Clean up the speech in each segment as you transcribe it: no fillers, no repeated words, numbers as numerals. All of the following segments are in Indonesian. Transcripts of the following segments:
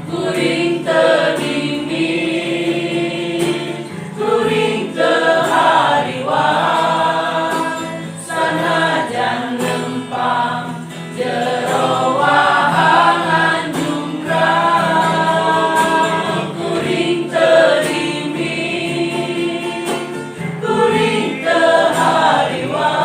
Kuring tedimi, kuring tehariwang, sanajan lempang jero wahangan jumrah. Kuring tedimi, kuring tehariwang,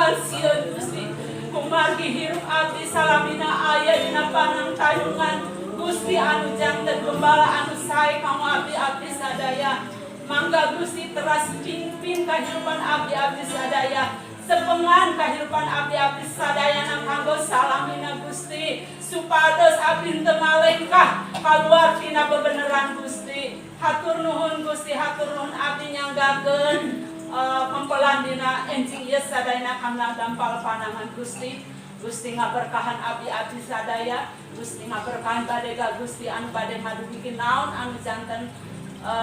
tunggal sieun Gusti. Kumargi hirup abdi salamina aya dina panang tayungan Gusti anu janten gembala anu sae kamu abdi-abdi sadaya. Mangga Gusti teras pimpin kehidupan abdi-abdi sadaya. Sepengan kehidupan abdi-abdi sadayana kanggo salamina Gusti, supados abdi teu ngalengkah kaluar tina bebeneran Gusti. Hatur nuhun Gusti, hatur nuhun abdi nyanggakeun pempelan dina enjing ieu sadayana kamna dampal panangan Gusti. Gusti ngaberkahan abdi-abdi sadaya, Gusti ngaberkahan badega Gusti anu bade ngadugikeun naon anu janten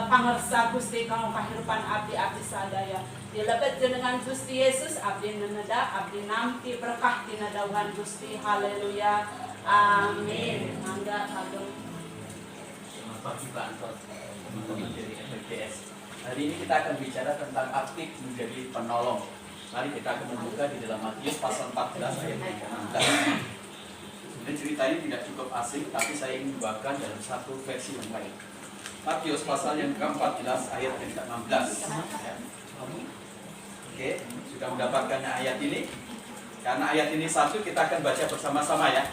pangersa Gusti kanggo kahirupan abdi-abdi sadaya. Dilebet jenengan Gusti Yesus abdi neneda abdi nampi berkah dina dawuhan Gusti. Haleluya. Amin. Mangga kagem. Selamat pagi Pak Anton, teman-teman dari FBS. Hari ini kita akan bicara tentang aktif menjadi penolong. Mari kita akan membuka di dalam Matius pasal 14 ayat 16. Sebenarnya cerita ini tidak cukup asing, tapi saya ingin membawakan dalam satu versi yang lain. Matius pasal yang ke-14 ayat yang ke-16. Oke, sudah mendapatkannya ayat ini? Karena ayat ini satu, kita akan baca bersama-sama ya.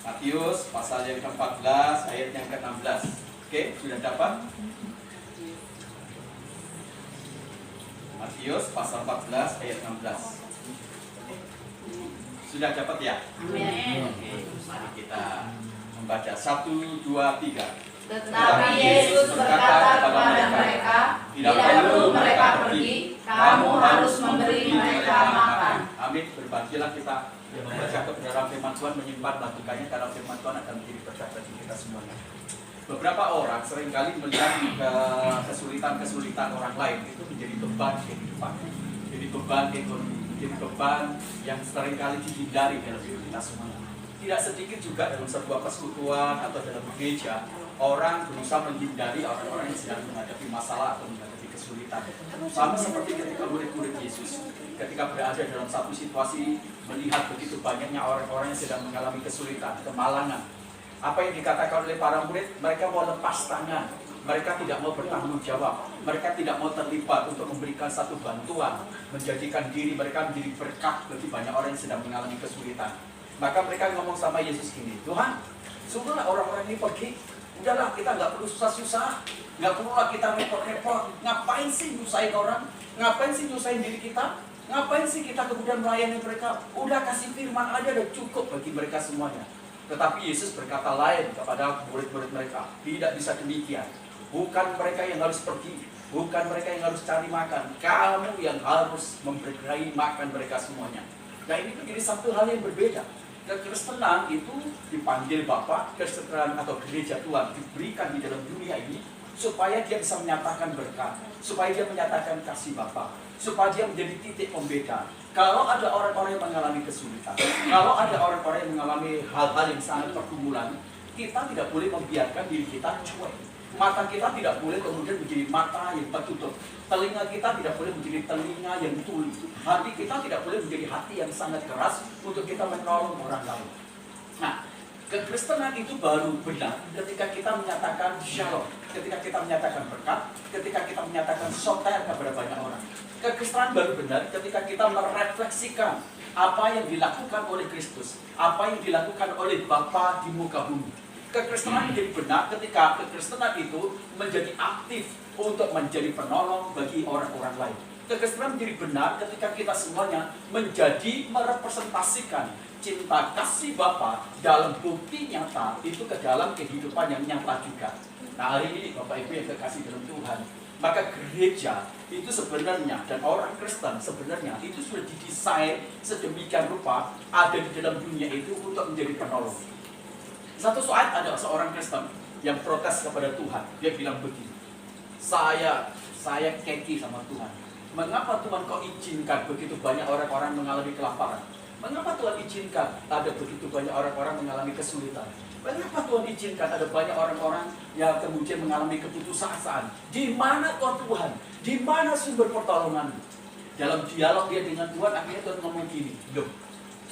Matius pasal yang ke-14 ayat yang ke-16. Oke, sudah dapat? Matius pasal 14 ayat 16. Sudah dapat ya? Amin. Oke, mari kita membaca 1, 2, 3. Tetapi Yesus berkata kepada mereka, tidak perlu mereka pergi, kamu harus memberi mereka makan. Amin. Berbahagialah kita yang membaca kebenaran firman Tuhan, menyimpan batukannya, karena firman Tuhan akan menjadi berkat bagi kita semuanya. Beberapa orang seringkali melihat kesulitan-kesulitan orang lain itu menjadi beban kehidupan, jadi beban ekonomi, jadi beban yang seringkali dihindari dalam hidup kita semuanya. Tidak sedikit juga dalam sebuah persekutuan atau dalam gereja, orang berusaha menghindari orang-orang yang sedang menghadapi masalah atau menghadapi kesulitan. Sama seperti ketika murid-murid Yesus, ketika berada dalam satu situasi, melihat begitu banyaknya orang-orang yang sedang mengalami kesulitan, kemalangan. Apa yang dikatakan oleh para murid, mereka mau lepas tangan, mereka tidak mau bertanggung jawab, mereka tidak mau terlibat untuk memberikan satu bantuan, menjadikan diri mereka menjadi berkah bagi banyak orang yang sedang mengalami kesulitan. Maka mereka ngomong sama Yesus gini, Tuhan, suruhlah orang-orang ini pergi. Udahlah, kita nggak perlu susah-susah, nggak perlulah kita repot-repot. Ngapain sih nyusahin orang? Ngapain sih nyusahin diri kita? Ngapain sih kita kemudian melayani mereka? Udah kasih firman aja, udah cukup bagi mereka semuanya. Tetapi Yesus berkata lain kepada murid-murid mereka, tidak bisa demikian. Bukan mereka yang harus pergi, bukan mereka yang harus cari makan. Kamu yang harus memberi makan mereka semuanya. Nah, ini menjadi satu hal yang berbeda. Kekristenan itu dipanggil Bapa, kesejahteraan atau gereja Tuhan diberikan di dalam dunia ini supaya dia bisa menyatakan berkat, supaya dia menyatakan kasih Bapa, supaya dia menjadi titik pembeda. Kalau ada orang-orang yang mengalami kesulitan, kalau ada orang-orang yang mengalami hal-hal yang sangat pergumulan, kita tidak boleh membiarkan diri kita cuek. Mata kita tidak boleh kemudian menjadi mata yang tertutup. Telinga kita tidak boleh menjadi telinga yang tuli. Hati kita tidak boleh menjadi hati yang sangat keras untuk kita menolong orang lain. Nah, kekristenan itu baru benar ketika kita menyatakan shalom, ketika kita menyatakan berkat, ketika kita menyatakan soter kepada banyak orang. Kekristenan baru benar ketika kita merefleksikan apa yang dilakukan oleh Kristus, apa yang dilakukan oleh Bapa di muka bumi. Kekristenan menjadi benar ketika kekristenan itu menjadi aktif untuk menjadi penolong bagi orang-orang lain. Kekristenan menjadi benar ketika kita semuanya menjadi merepresentasikan cinta kasih Bapa dalam bukti nyata itu ke dalam kehidupan yang nyata juga. Nah, hari ini Bapak Ibu yang kekasih dalam Tuhan, maka gereja itu sebenarnya dan orang Kristen sebenarnya itu sudah didesain sedemikian rupa ada di dalam dunia itu untuk menjadi penolong. Satu saat ada seorang Kristen yang protes kepada Tuhan. Dia bilang begini, saya keki sama Tuhan. Mengapa Tuhan kau izinkan begitu banyak orang-orang mengalami kelaparan? Mengapa Tuhan izinkan ada begitu banyak orang-orang mengalami kesulitan? Mengapa Tuhan izinkan ada banyak orang-orang yang kemudian mengalami keputusasaan? Di mana Tuhan? Di mana sumber pertolongan? Dalam dialog dia dengan Tuhan, akhirnya Tuhan ngomong gini, loh,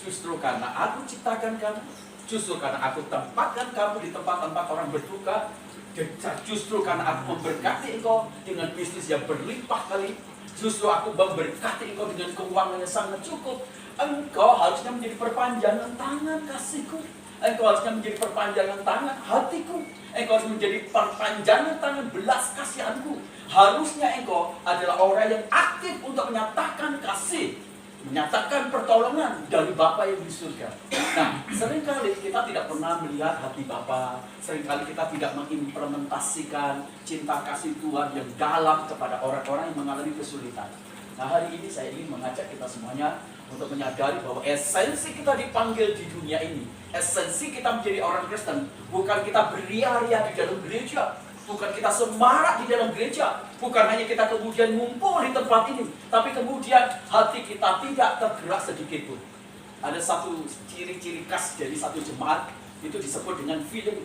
justru karena aku ciptakan kamu, justru karena aku tempatkan kamu di tempat-tempat orang berduka, dan justru karena aku memberkati engkau dengan bisnis yang berlimpah kali, justru aku memberkati engkau dengan keuangan yang sangat cukup, Engkau harusnya menjadi perpanjangan tangan kasihku. Engkau harusnya menjadi perpanjangan tangan hatiku. Engkau harus menjadi perpanjangan tangan belas kasihanku. Harusnya engkau adalah orang yang aktif untuk menyatakan kasih, menyatakan pertolongan dari Bapa yang di surga. Nah, seringkali kita tidak pernah melihat hati Bapa. Seringkali kita tidak mengimplementasikan cinta kasih Tuhan yang dalam kepada orang-orang yang mengalami kesulitan. Nah, hari ini saya ingin mengajak kita semuanya untuk menyadari bahwa esensi kita dipanggil di dunia ini, esensi kita menjadi orang Kristen, bukan kita beria-ria di dalam gereja, bukan kita semarak di dalam gereja, bukan hanya kita kemudian ngumpul di tempat ini, tapi kemudian hati kita tidak tergerak sedikit pun. Ada satu ciri-ciri khas dari satu jemaat, itu disebut dengan feeling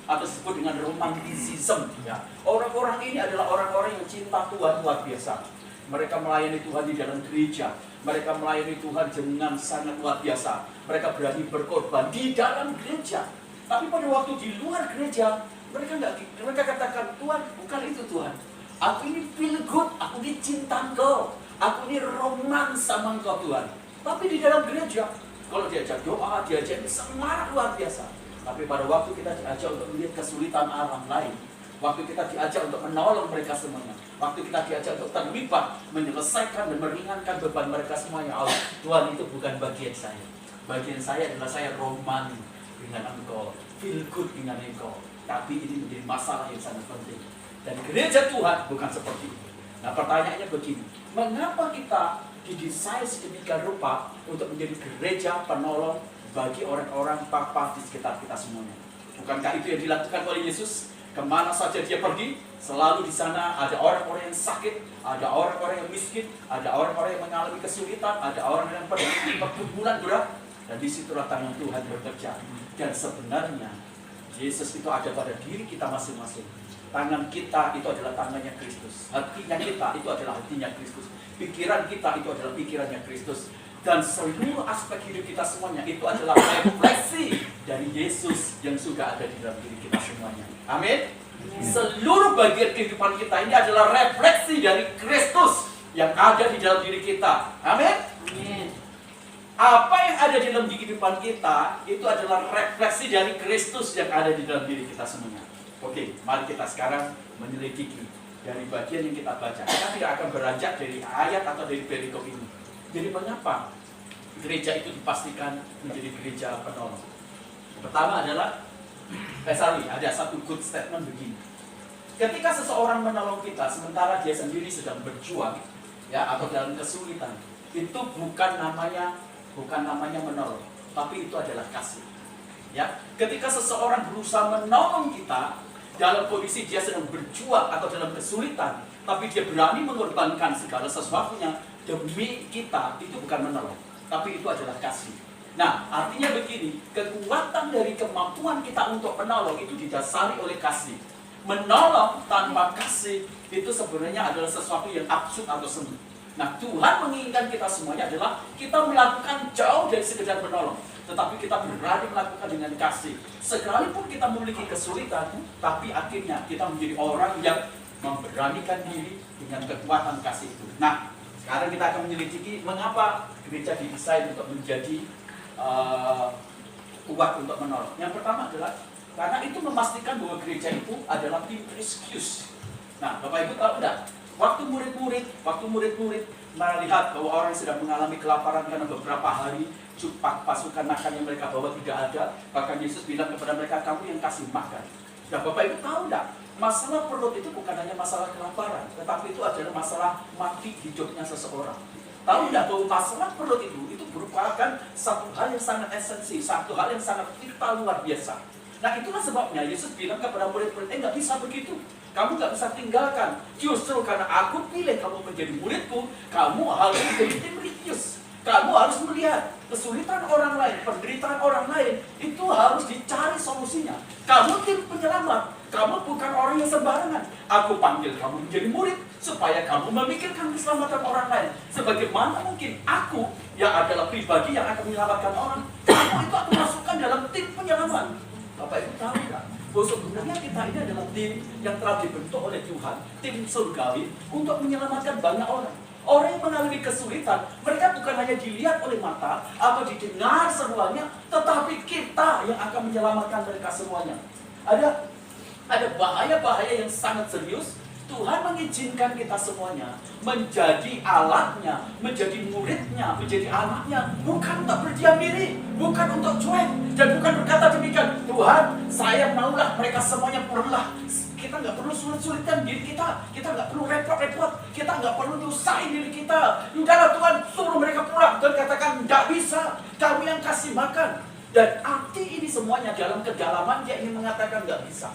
atau disebut dengan romanticism. Ya. Orang-orang ini adalah orang-orang yang cinta Tuhan luar biasa. Mereka melayani Tuhan di dalam gereja. Mereka melayani Tuhan dengan sangat luar biasa. Mereka berani berkorban di dalam gereja. Tapi pada waktu di luar gereja, mereka katakan, Tuhan, bukan itu Tuhan. Aku ini feel good, aku ini cinta Engkau. Aku ini roman sama Engkau Tuhan. Tapi di dalam gereja, kalau diajak doa, diajak semangat luar biasa. Tapi pada waktu kita diajak untuk melihat kesulitan orang lain, waktu kita diajak untuk menolong mereka semuanya, waktu kita diajak untuk terlibat, menyelesaikan dan meringankan beban mereka semuanya, Allah, Tuhan itu bukan bagian saya. Bagian saya adalah saya roman dengan Engkau, feel good dengan Engkau. Tapi ini menjadi masalah yang sangat penting. Dan gereja Tuhan bukan seperti itu. Nah, pertanyaannya begini, mengapa kita didesain sedemikian rupa untuk menjadi gereja penolong bagi orang-orang papa di sekitar kita semuanya? Bukankah itu yang dilakukan oleh Yesus? Kemana saja dia pergi, selalu di sana ada orang-orang yang sakit, ada orang-orang yang miskin, ada orang-orang yang mengalami kesulitan, ada orang yang pergumulan berat, dan disitulah tangan Tuhan bekerja. Dan sebenarnya Yesus itu ada pada diri kita masing-masing. Tangan kita itu adalah tangannya Kristus. Hatinya kita itu adalah hatinya Kristus. Pikiran kita itu adalah pikirannya Kristus. Dan seluruh aspek hidup kita semuanya itu adalah refleksi dari Yesus yang sudah ada di dalam diri kita semuanya. Amin. Seluruh bagian kehidupan kita ini adalah refleksi dari Kristus yang ada di dalam diri kita. Amin. Apa yang ada di dalam kehidupan kita itu adalah refleksi dari Kristus yang ada di dalam diri kita semuanya. Oke, mari kita sekarang menyelidiki dari bagian yang kita baca. Kita tidak akan beranjak dari ayat atau dari perikop ini. Jadi mengapa gereja itu dipastikan menjadi gereja penolong? Pertama adalah, ada satu good statement begini. Ketika seseorang menolong kita sementara dia sendiri sedang berjuang, ya, atau dalam kesulitan, itu bukan namanya menolong, tapi itu adalah kasih. Ya, ketika seseorang berusaha menolong kita dalam kondisi dia sedang berjuang atau dalam kesulitan, tapi dia berani mengorbankan segala sesuatunya demi kita, itu bukan menolong, tapi itu adalah kasih. Nah, artinya begini, kekuatan dari kemampuan kita untuk menolong itu didasari oleh kasih. Menolong tanpa kasih itu sebenarnya adalah sesuatu yang absurd atau semu. Nah, Tuhan menginginkan kita semuanya adalah kita melakukan jauh dari sekedar menolong, tetapi kita berani melakukan dengan kasih. Sekalipun kita memiliki kesulitan, tapi akhirnya kita menjadi orang yang memberanikan diri dengan kekuatan kasih itu. Nah, sekarang kita akan menyelidiki mengapa gereja didesain untuk menjadi kuat untuk menolong. Yang pertama adalah karena itu memastikan bahwa gereja itu adalah tim rescue. Nah, Bapak Ibu tahu enggak? Waktu murid-murid melihat bahwa orang yang sedang mengalami kelaparan karena beberapa hari pasukan makan yang mereka bawa tidak ada, bahkan Yesus bilang kepada mereka, kamu yang kasih makan. Nah, Bapak Ibu tahu enggak? Masalah perut itu bukan hanya masalah kelaparan, tetapi itu adalah masalah mati hidupnya seseorang. Tahu enggak bahwa masalah perut itu merupakan satu hal yang sangat esensi, satu hal yang sangat vital luar biasa. Nah, itulah sebabnya Yesus bilang kepada murid-murid, nggak bisa begitu. Kamu nggak bisa tinggalkan. Justru karena aku pilih kamu menjadi muridku, kamu harus menjadi tim religius. Kamu harus melihat kesulitan orang lain, penderitaan orang lain, itu harus dicari solusinya. Kamu tim penyelamat. Kamu bukan orang yang sembarangan. Aku panggil kamu menjadi murid supaya kamu memikirkan keselamatan orang lain. Sebagaimana mungkin aku yang adalah pribadi yang akan menyelamatkan orang, kamu itu aku masukkan dalam tim penyelamat. Bapak Ibu tahu nggak? Bahwa sebenarnya kita ini adalah tim yang telah dibentuk oleh Tuhan, tim surgawi untuk menyelamatkan banyak orang. Orang yang mengalami kesulitan, mereka bukan hanya hanya dilihat oleh mata atau didengar seruannya, tetapi kita yang akan menyelamatkan mereka semuanya. Ada bahaya-bahaya yang sangat serius. Tuhan mengizinkan kita semuanya menjadi alatnya, menjadi muridnya, menjadi anaknya, bukan untuk berdiam diri, bukan untuk cuek, dan bukan berkata demikian, Tuhan, saya maulah mereka semuanya pulanglah. Kita nggak perlu sulit-sulitkan diri kita nggak perlu repot-repot, kita nggak perlu nyusahin diri kita. Udahlah Tuhan, suruh mereka pulang. Dan katakan, nggak bisa, kamu yang kasih makan. Dan arti ini semuanya dalam kedalaman dia ingin mengatakan nggak bisa.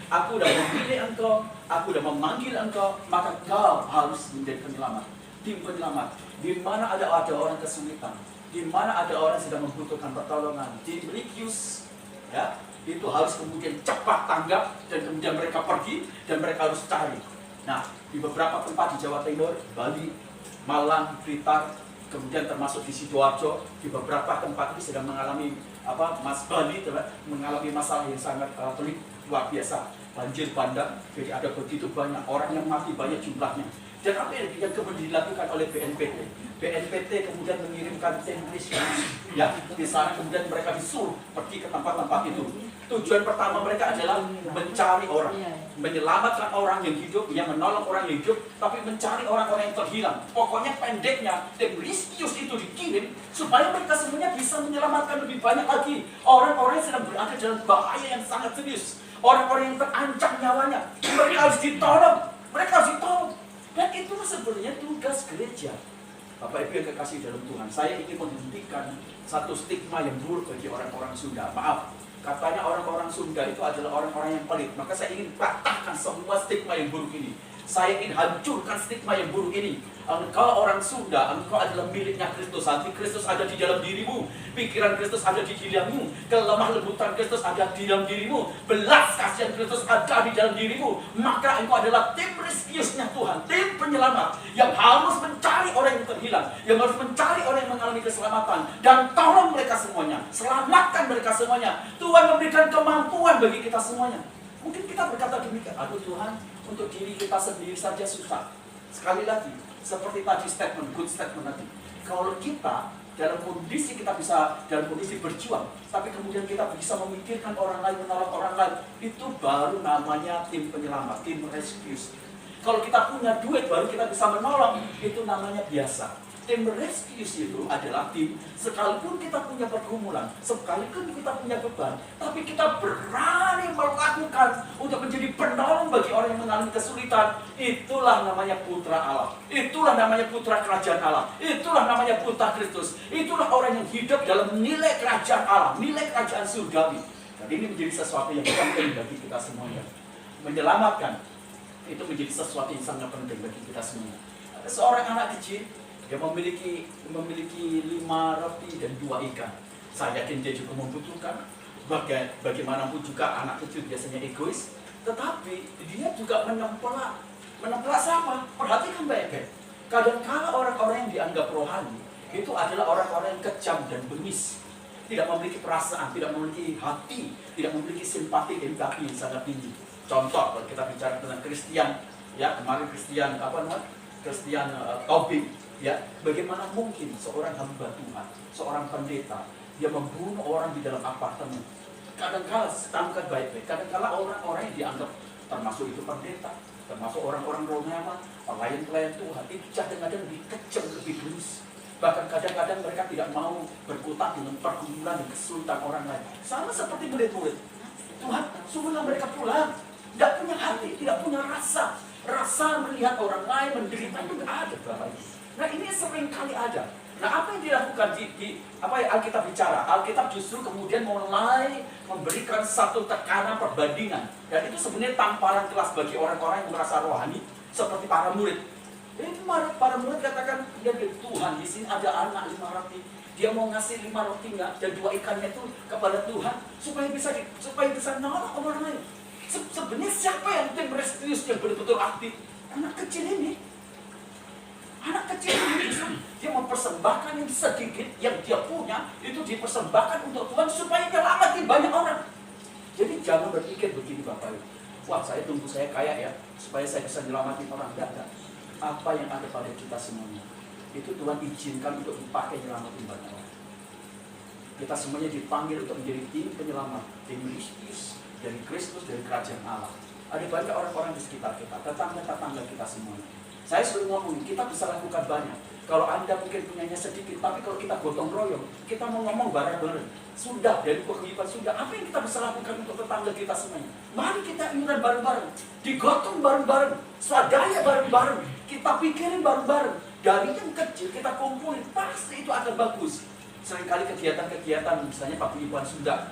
Aku udah memilih engkau, aku udah memanggil engkau, maka kau harus menjadi penyelamat, tim penyelamat. Di mana ada orang kesulitan, di mana ada orang sedang membutuhkan pertolongan, tim Rikius, ya, itu harus kemudian cepat tanggap dan kemudian mereka pergi dan mereka harus cari. Nah, di beberapa tempat di Jawa Timur, Bali, Malang, Blitar, kemudian termasuk di Sidoarjo, di beberapa tempat ini sedang mengalami Mas Bali mengalami masalah yang sangat pelik, luar biasa. Banjir bandang, jadi ada begitu banyak orang yang mati, banyak jumlahnya. Dan apa yang kemudian dilakukan oleh BNPT? BNPT kemudian mengirimkan tim riset, ya, di sana kemudian mereka disuruh pergi ke tempat-tempat itu. Tujuan pertama mereka adalah mencari orang, menyelamatkan orang yang hidup, yang menolong orang yang hidup, tapi mencari orang-orang yang terhilang. Pokoknya pendeknya, tim Riskius itu dikirim supaya mereka semuanya bisa menyelamatkan lebih banyak lagi orang-orang yang sedang berada dalam bahaya yang sangat serius. Orang-orang yang terancam nyawanya, mereka harus ditolong, Dan itulah sebenarnya tugas gereja. Bapak Ibu yang kekasih dalam Tuhan, saya ingin menghentikan satu stigma yang buruk bagi orang-orang Sunda. Maaf, katanya orang-orang Sunda itu adalah orang-orang yang pelit. Maka saya ingin patahkan semua stigma yang buruk ini. Saya ingin hancurkan stigma yang buruk ini. Engkau orang Sunda, engkau adalah miliknya Kristus. Hati Kristus ada di dalam dirimu. Pikiran Kristus ada di dalammu. Kelemah lembutan Kristus ada di dalam dirimu. Belas kasihan Kristus ada di dalam dirimu. Maka engkau adalah tim Riskiusnya Tuhan. Tim penyelamat yang harus mencari orang yang terhilang. Yang harus mencari orang yang mengalami keselamatan. Dan tolong mereka semuanya. Selamatkan mereka semuanya. Tuhan memberikan kemampuan bagi kita semuanya. Mungkin kita berkata demikian, aduh Tuhan, untuk diri kita sendiri saja susah. Sekali lagi, seperti tadi good statement tadi. Kalau kita dalam kondisi berjuang, tapi kemudian kita bisa memikirkan orang lain, menolong orang lain, itu baru namanya tim penyelamat, tim rescue. Kalau kita punya duit, baru kita bisa menolong, itu namanya biasa. Tim rescue itu adalah tim, sekalipun kita punya pergumulan, sekalipun kita punya beban, tapi kita berani melakukan untuk menjadi penolong bagi orang yang mengalami kesulitan. Itulah namanya putra Allah. Itulah namanya putra kerajaan Allah. Itulah namanya putra Kristus. Itulah orang yang hidup dalam nilai kerajaan Allah, nilai kerajaan surgawi. Dan ini menjadi sesuatu yang penting bagi kita semuanya. Menyelamatkan itu menjadi sesuatu yang sangat penting bagi kita semua. Ada seorang anak kecil, dia memiliki 5 roti dan 2 ikan. Saya yakin dia juga membutuhkan. Bagaimanapun juga anak kecil biasanya egois, tetapi dia juga menempelak siapa? Perhatikan baik-baik. Kadang-kala orang-orang yang dianggap rohani itu adalah orang-orang yang kejam dan bengis, tidak memiliki perasaan, tidak memiliki hati, tidak memiliki simpati, empati yang sangat tinggi. Contoh, kalau kita bicara tentang Kristian, ya kemarin Kristian Tobing. Ya, bagaimana mungkin seorang hamba Tuhan, seorang pendeta, dia membunuh orang di dalam apartemen? Kadang-kala, tangkap baik-baik, kadang-kala orang-orang yang dianggap, termasuk itu pendeta, termasuk orang-orang Romawi, pelayan-pelayan Tuhan, itu kadang-kadang lebih kejam, lebih bengis. Bahkan kadang-kadang mereka tidak mau berkutat dengan pergumulan dan kesulitan orang lain. Sama seperti murid-murid. Tuhan, suruhlah mereka pulang. Tidak punya hati, tidak punya rasa. Rasa melihat orang lain menderita itu tidak ada, Bapak Ibu. Nah ini sering kali ada. Nah apa yang dilakukan apa yang Alkitab bicara? Alkitab justru kemudian mulai memberikan satu tekanan perbandingan. Dan itu sebenarnya tamparan kelas bagi orang-orang yang merasa rohani seperti para murid. Itu para murid katakan, ya Tuhan di sini ada anak 5 roti. Dia mau ngasih 5 rotinya dan 2 ikannya itu kepada Tuhan supaya bisa nolong orang lain. Sebenarnya siapa yang tim rescue yang betul-betul aktif? Anak kecil ini. Anak kecil ini dia mempersembahkan yang sedikit yang dia punya, itu dipersembahkan untuk Tuhan supaya menyelamatkan banyak orang. Jadi jangan berpikir begini Bapak Ibu, wah saya tunggu saya kaya ya supaya saya bisa menyelamatkan orang. Enggak. Apa yang ada pada kita semuanya, itu Tuhan izinkan untuk dipakai nyelamatin banyak orang. Kita semuanya dipanggil untuk menjadi tim penyelamat, tim Kristus, dari Kristus, dari kerajaan Allah. Ada banyak orang-orang di sekitar kita, tetangga-tetangga kita semuanya. Saya selalu ngomong, kita bisa lakukan banyak. Kalau Anda mungkin punyanya sedikit, tapi kalau kita gotong royong, kita mau ngomong bareng-bareng. Sudah, dari paguyuban sudah. Apa yang kita bisa lakukan untuk tetangga kita semuanya? Mari kita iuran bareng-bareng. Digotong bareng-bareng. Swadaya bareng-bareng. Kita pikirin bareng-bareng. Dari yang kecil kita kumpulin, pasti itu akan bagus. Seringkali kegiatan-kegiatan, misalnya paguyuban sudah.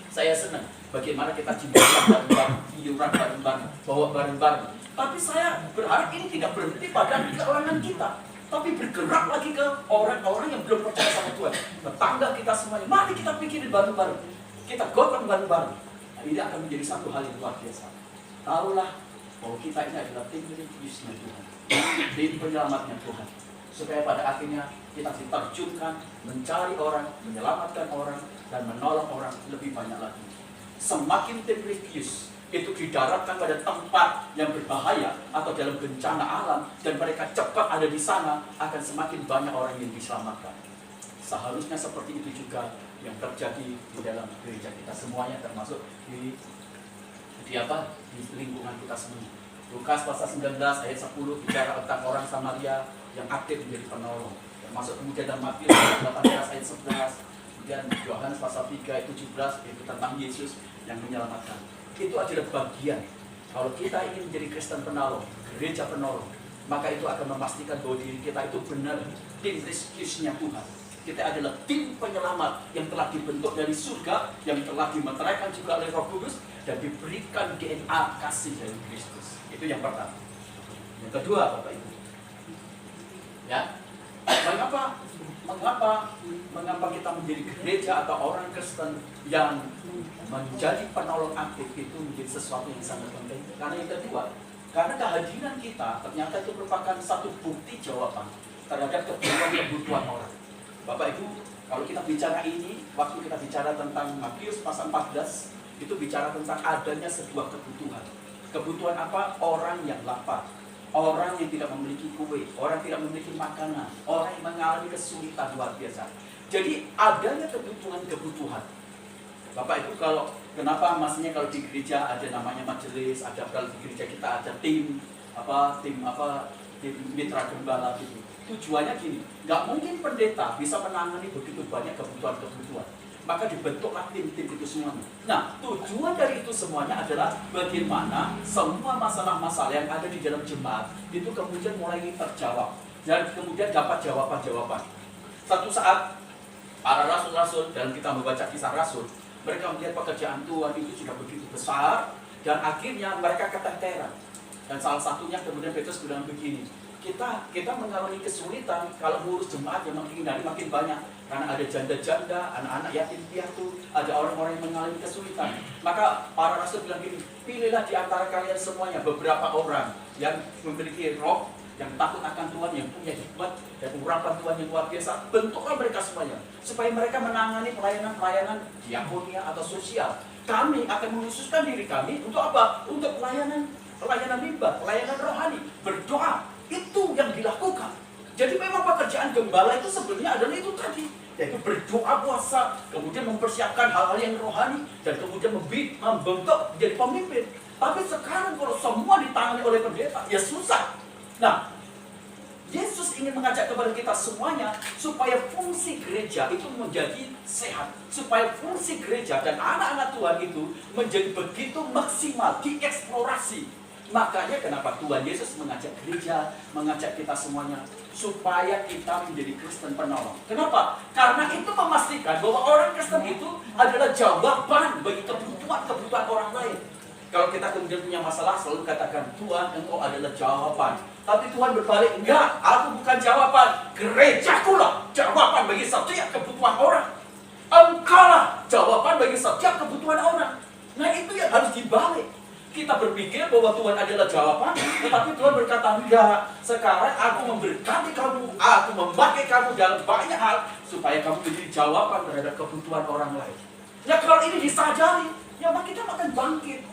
Saya senang bagaimana kita jimbaran bareng-bareng, iuran bareng-bareng, bawa bareng-bareng. Tapi saya berharap ini tidak berhenti pada keuangan kita, tapi bergerak lagi ke orang-orang yang belum percaya sama Tuhan. Tetangga kita semuanya, mari kita pikirin bareng-bareng. Kita gotong bareng-bareng. Nah, ini akan menjadi satu hal yang luar biasa. Tahulah bahwa kita ini adalah tim religiusnya Tuhan, tim penyelamatnya Tuhan. Supaya pada akhirnya kita diterjunkan mencari orang, menyelamatkan orang, dan menolong orang lebih banyak lagi. Semakin tim religius itu didaratkan pada tempat yang berbahaya atau dalam bencana alam dan mereka cepat ada di sana, akan semakin banyak orang yang diselamatkan. Seharusnya seperti itu juga yang terjadi di dalam gereja kita semuanya, termasuk di lingkungan kita semua. Lukas pasal 19 ayat 10 bicara tentang orang Samaria yang aktif menjadi penolong. Termasuk kemudian dalam Matius 18 ayat 11, kemudian Yohanes pasal 3 ayat 17 itu tentang Yesus yang menyelamatkan. Itu adalah bagian. Kalau kita ingin menjadi Kristen penolong, gereja penolong, maka itu akan memastikan bahwa diri kita itu benar tim rescue-nya Tuhan. Kita adalah tim penyelamat yang telah dibentuk dari surga, yang telah dimeteraikan juga oleh Roh Kudus dan diberikan DNA kasih dari Kristus. Itu yang pertama. Yang kedua, Bapak Ibu, ya, mengapa kita menjadi gereja atau orang Kristen yang menjadi penolong aktif itu menjadi sesuatu yang sangat penting? Karena yang kedua, karena kehadiran kita ternyata itu merupakan satu bukti jawaban terhadap kebutuhan orang. Bapak Ibu, kalau kita bicara ini, waktu kita bicara tentang Matius pasal 14, itu bicara tentang adanya sebuah kebutuhan. Kebutuhan apa? Orang yang lapar, orang yang tidak memiliki kue, orang tidak memiliki makanan, orang yang mengalami kesulitan luar biasa. Jadi adanya kebutuhan-kebutuhan. Bapak Ibu, kenapa maksudnya kalau di gereja ada namanya majelis, ada kalau di gereja kita ada tim mitra gembala gitu. Tujuannya gini, nggak mungkin pendeta bisa menangani begitu banyak kebutuhan-kebutuhan. Maka dibentuklah tim-tim itu semuanya. Nah, tujuan dari itu semuanya adalah bagaimana semua masalah-masalah yang ada di dalam jemaat itu kemudian mulai terjawab dan kemudian dapat jawaban-jawaban. Satu saat para rasul-rasul, dan kita membaca kisah rasul, mereka melihat pekerjaan Tuhan itu sudah begitu besar dan akhirnya mereka keteteran. Dan salah satunya kemudian Petrus bilang begini, kita mengalami kesulitan kalau ngurus jemaat yang makin banyak. Karena ada janda-janda, anak-anak yatim piatu, ada orang-orang yang mengalami kesulitan. Maka para rasul bilang gini, pilihlah di antara kalian semuanya beberapa orang yang memiliki roh, yang takut akan Tuhan, yang punya hikmat dan urapan Tuhan yang luar biasa. Bentuklah mereka semuanya, supaya mereka menangani pelayanan-pelayanan diakonia atau sosial. Kami akan mengkhususkan diri kami untuk apa? Untuk pelayanan mimbar, pelayanan rohani, berdoa. Itu yang dilakukan. Jadi memang pekerjaan gembala itu sebenarnya adalah itu tadi, yaitu berdoa, puasa, kemudian mempersiapkan hal-hal yang rohani, dan kemudian membentuk menjadi pemimpin. Tapi sekarang kalau semua ditangani oleh pendeta, ya susah. Nah, Yesus ingin mengajak kepada kita semuanya supaya fungsi gereja itu menjadi sehat, supaya fungsi gereja dan anak-anak Tuhan itu menjadi begitu maksimal, dieksplorasi. Makanya kenapa Tuhan Yesus mengajak gereja, mengajak kita semuanya supaya kita menjadi Kristen penolong. Kenapa? Karena itu memastikan bahwa orang Kristen itu adalah jawaban bagi kebutuhan orang lain. Kalau kita kemudian punya masalah, selalu katakan, Tuhan, Engkau adalah jawaban. Tapi Tuhan berbalik, enggak, aku bukan jawaban. Gerejakulah jawaban bagi setiap kebutuhan orang. Engkaulah jawaban bagi setiap kebutuhan orang. Nah, itu yang harus dibalik. Kita berpikir bahwa Tuhan adalah jawaban, tetapi Tuhan berkata, enggak, sekarang aku memberkati kamu, aku memakai kamu dalam banyak hal, supaya kamu menjadi jawaban terhadap kebutuhan orang lain. Nah, kalau ini disadari, ya maka kita akan bangkit.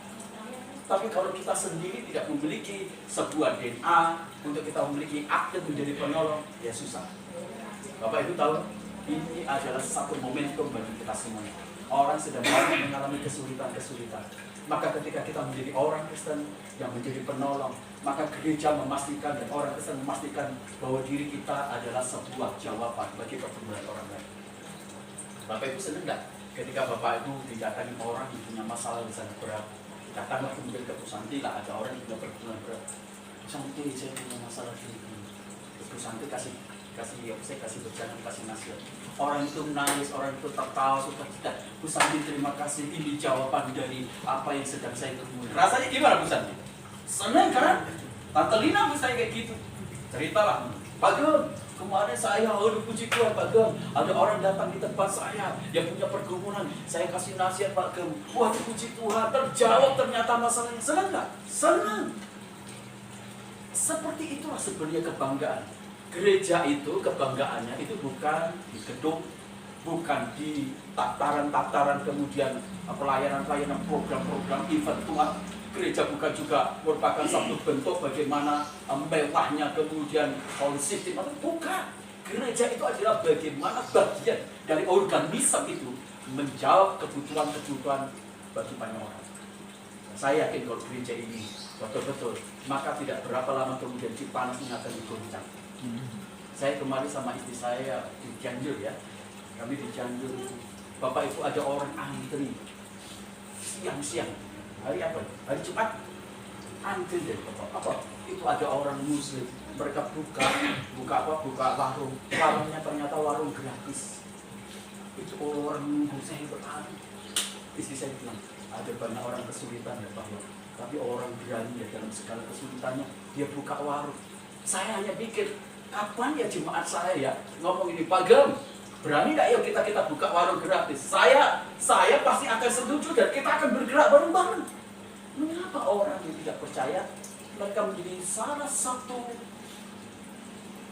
Tapi kalau kita sendiri tidak memiliki sebuah DNA, untuk kita memiliki akte menjadi penolong, ya susah. Bapak Ibu tahu, ini adalah satu momentum bagi kita semuanya. Orang sedang banyak mengalami kesulitan-kesulitan. Maka ketika kita menjadi orang Kristen yang menjadi penolong, maka gereja memastikan dan orang Kristen memastikan bahwa diri kita adalah sebuah jawaban bagi pergumulan orang lain. Bapak Ibu senang nggak ketika Bapak Ibu didatangi orang yang punya masalah di sana berat? Datanglah kemudian ke Pusanti lah, ada orang yang punya pergumulan berat. Santi, saya punya masalah gini. Terus Santi kasih berjalan, kasih nasihat. Orang itu menangis, orang itu tertawa, suka cita. Bu Santi, terima kasih, ini jawaban dari apa yang sedang saya temui. Rasanya gimana Bu Santi? Senang kan? Tante Lina pun saya kayak gitu. Ceritalah, Pak Gem, kemarin saya, puji Tuhan Pak Gem, ada orang datang di tempat saya yang punya pergumulan. Saya kasih nasihat Pak Gem, wah puji Tuhan, terjawab ternyata masalahnya. Senang nggak? Senang. Seperti itulah sebenarnya kebanggaan. Gereja itu kebanggaannya itu bukan di gedung, bukan di tataran-tataran kemudian pelayanan-pelayanan, program-program event Tuhan. Gereja bukan juga merupakan satu bentuk bagaimana mewahnya kemudian politik, bukan. Gereja itu adalah bagaimana bagian dari organisme itu menjawab kebutuhan-kebutuhan bagi banyak orang. Saya yakin kalau gereja ini betul-betul, maka tidak berapa lama kemudian Cipanas ini akan digoncang. Saya kemarin sama istri saya di Cianjur ya, kami di Cianjur. Bapak Ibu ada orang antri siang-siang, hari apa? Hari Jumat antri deh Bapak. Apa? Itu ada orang Muslim, mereka buka warung, warungnya ternyata warung gratis. Itu orang nunggu, saya bertanya, istri saya bilang, ada banyak orang kesulitan ya Pak, tapi orang berani ya dalam segala kesulitannya dia buka warung. Saya hanya pikir, kapan ya jemaat saya ya ngomong ini, Pak Gem, berani nggak yuk kita buka warung gratis? Saya pasti akan setuju dan kita akan bergerak bareng-bareng. Mengapa orang yang tidak percaya mereka menjadi salah satu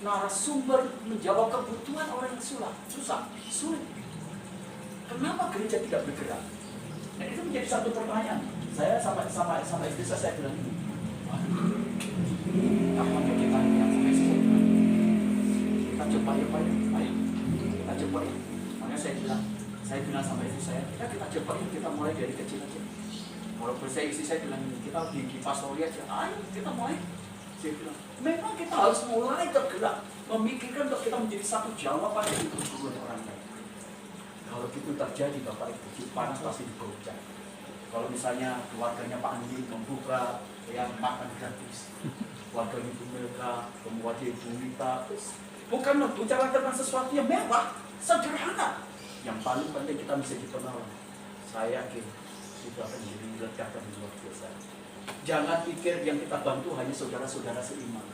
narasumber menjawab kebutuhan orang yang sulit? Kenapa gereja tidak bergerak? Dan itu menjadi satu pertanyaan. Saya sama istri saya bilang ini, kapan kita lihat kita coba ya Pak ya, ayo kita coba ya. Makanya saya bilang sama istri saya, kita coba ya, kita mulai dari kecil aja. Walaupun istri saya bilang ini, kita di pastori aja, ayo kita mulai. Saya bilang, memang kita harus mulai tergerak, memikirkan untuk kita menjadi satu jawaban dari kebutuhan orang lain. Kalau itu terjadi Bapak Ibu, Cipanas pasti digoncang. Kalau misalnya keluarganya Pak Andi membuka yang makan gratis, keluarga Ibu Melka, keluarga Ibu Rita, bukan bicara tentang sesuatu yang mewah, sederhana. Yang paling penting kita bisa dipenolong. Saya yakin itu akan menjadi ledakan yang luar biasa. Jangan pikir yang kita bantu hanya saudara-saudara seiman.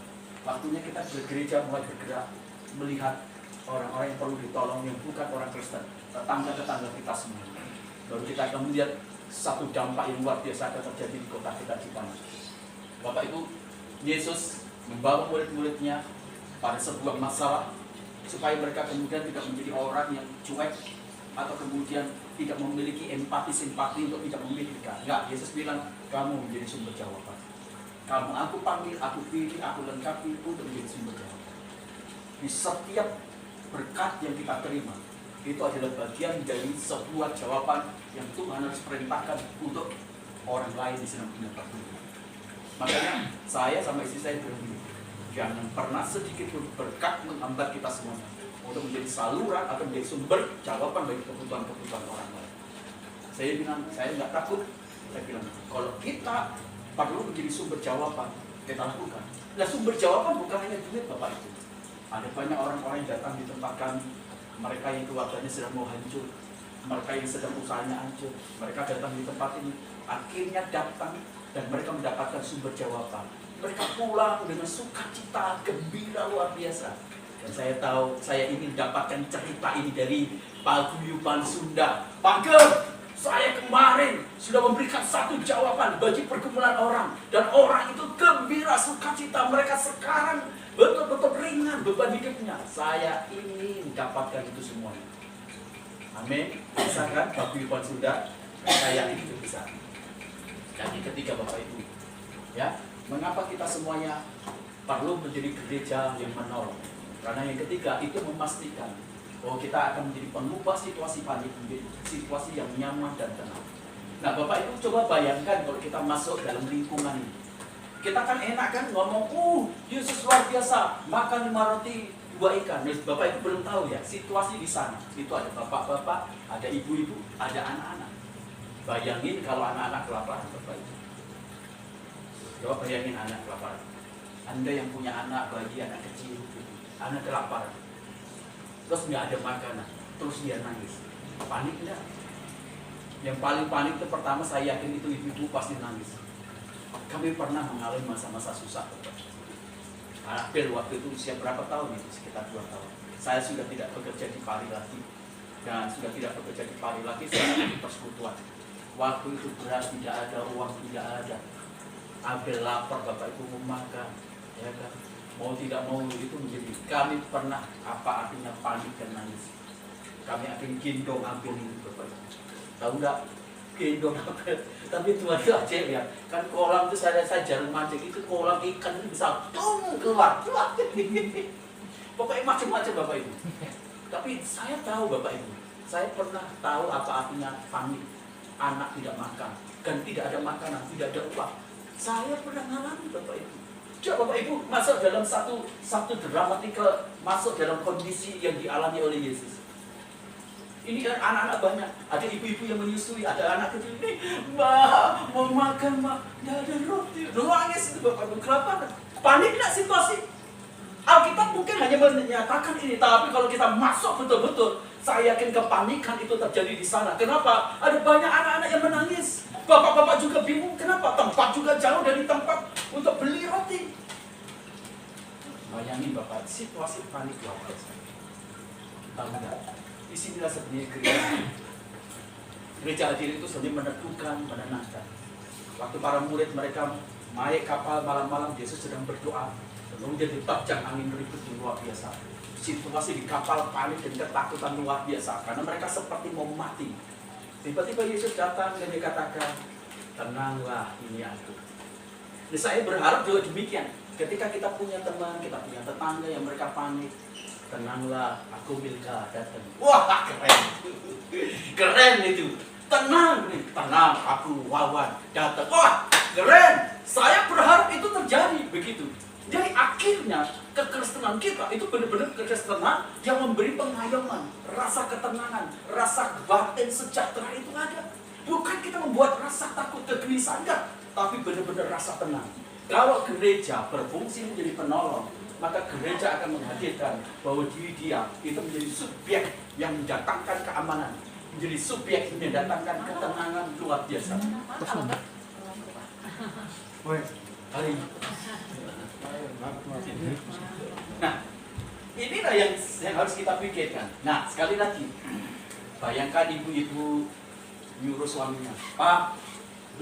Waktunya kita bergereja mulai bergerak, melihat orang-orang yang perlu ditolong yang bukan orang Kristen, tetangga-tetangga kita semua. Baru kita akan melihat satu dampak yang luar biasa akan terjadi di kota kita Cipanas. Bapak Ibu, Yesus membawa murid-muridnya pada sebuah masalah supaya mereka kemudian tidak menjadi orang yang cuek atau kemudian tidak memiliki empati-simpati untuk tidak memikirkan. Enggak, Yesus bilang, kamu menjadi sumber jawaban. Kamu aku panggil, aku pilih, aku lengkapi untuk menjadi sumber jawaban. Di setiap berkat yang kita terima, itu adalah bagian dari sebuah jawaban yang Tuhan harus perintahkan untuk orang lain di sedang punya pergumulan. Makanya saya sama istri saya bilang, jangan pernah sedikit pun berkat menghambat kita semuanya untuk menjadi saluran atau menjadi sumber jawaban bagi kebutuhan-kebutuhan orang lain. Saya bilang, saya nggak takut. Saya bilang, kalau kita perlu menjadi sumber jawaban, kita lakukan. Nah, sumber jawaban bukan hanya duit Bapak Ibu. Ada banyak orang-orang yang datang di tempat kami, mereka yang keluarganya sedang mau hancur, mereka yang sedang usahanya hancur, mereka datang di tempat ini, akhirnya datang dan mereka mendapatkan sumber jawaban. Mereka pulang dengan sukacita, gembira luar biasa. Dan saya tahu, saya ingin dapatkan cerita ini dari Paguyuban Sunda. Pak Gem, saya kemarin sudah memberikan satu jawaban bagi pergumulan orang, dan orang itu gembira, sukacita. Mereka sekarang betul-betul ringan beban hidupnya. Saya ingin dapatkan itu semuanya. Amin. Bisa kan Paguyuban Sunda? Saya itu bisa. Dan yang ketiga Bapak Ibu, ya, mengapa kita semuanya perlu menjadi gereja yang menolong. Karena yang ketiga itu memastikan bahwa kita akan menjadi pengubah situasi panik menjadi situasi yang nyaman dan tenang. Nah Bapak Ibu coba bayangkan kalau kita masuk dalam lingkungan ini. Kita kan enak kan ngomong, Yesus luar biasa, makan 5 roti 2 ikan. Nah, Bapak Ibu belum tahu ya, situasi di sana. Itu ada bapak-bapak, ada ibu-ibu, ada anak-anak. Bayangin kalau anak-anak kelaparan Bapak Ibu. Coba bayangin anak kelaparan. Anda yang punya anak bayi, anak kecil, anak kelaparan. Terus nggak ada makanan, terus dia nangis. Panik enggak? Yang paling panik itu pertama saya yakin itu ibu-ibu pasti nangis. Kami pernah mengalami masa-masa susah. Abel waktu itu usia berapa tahun itu? Sekitar 2 tahun. Saya sudah tidak bekerja di Pari lagi. Dan sudah tidak bekerja di Pari lagi, saya di persekutuan. Waktu itu beras tidak ada, uang tidak ada. Abel lapar, Bapak Ibu mau makan. Ya kan? Mau tidak mau itu menjadi. Kami pernah apa artinya panik dan nangis. Kami akan gendong Abel ini Bapak Ibu. Tahu enggak? Gendong Abel. Tapi Tuhan itu aja lihat. Kan kolam itu saya jarum mancing itu kolam ikan itu bisa keluar. Pokoknya macam-macam Bapak Ibu. Tapi saya tahu Bapak Ibu. Saya pernah tahu apa artinya panik. Anak tidak makan. Dan tidak ada makanan, tidak ada uang. Saya pernah mengalami Bapak Ibu. Coba Bapak Ibu masuk dalam satu dramatika, masuk dalam kondisi yang dialami oleh Yesus. Ini kan anak-anak banyak, ada ibu-ibu yang menyusui, ada anak kecil ini, Mbak, mau makan Mbak, nggak ada roti, nangis itu Bapak Ibu, kenapa? Panik nggak situasi? Alkitab mungkin hanya menyatakan ini, tapi kalau kita masuk betul-betul, saya yakin kepanikan itu terjadi di sana. Kenapa? Ada banyak anak-anak yang menangis. Bapak-bapak juga bingung, kenapa? Tempat juga jauh dari tempat untuk beli roti. Bayangin Bapak, situasi panik luar biasa. Tahu nggak? Disinilah sebenarnya gereja Adil itu sebenarnya meneguhkan, menenangkan. Waktu para murid mereka naik kapal malam-malam, Yesus sedang berdoa. Kemudian diterjang angin ribut yang luar biasa. Situasi di kapal panik dan ketakutan luar biasa. Karena mereka seperti mau mati. Tiba-tiba Yesus datang dan dikatakan, tenanglah, ini aku. Dan saya berharap juga demikian. Ketika kita punya teman, kita punya tetangga yang mereka panik, tenanglah, aku Milka datang. Wah, keren. Keren itu. Tenang nih, tenang, aku Wawan datang. Wah, keren. Saya berharap itu terjadi begitu. Jadi akhirnya kekristenan kita itu benar-benar kekristenan yang memberi pengayoman, rasa ketenangan, rasa batin sejahtera itu ada. Bukan kita membuat rasa takut kegelisahan, enggak, tapi benar-benar rasa tenang. Kalau gereja berfungsi menjadi penolong, maka gereja akan menghadirkan bahwa diri dia itu menjadi subjek yang mendatangkan keamanan, menjadi subjek yang mendatangkan ketenangan luar biasa. Hari ini. Nah, inilah yang harus kita pikirkan. Nah, sekali lagi, bayangkan ibu-ibu nyuruh suaminya, Pak,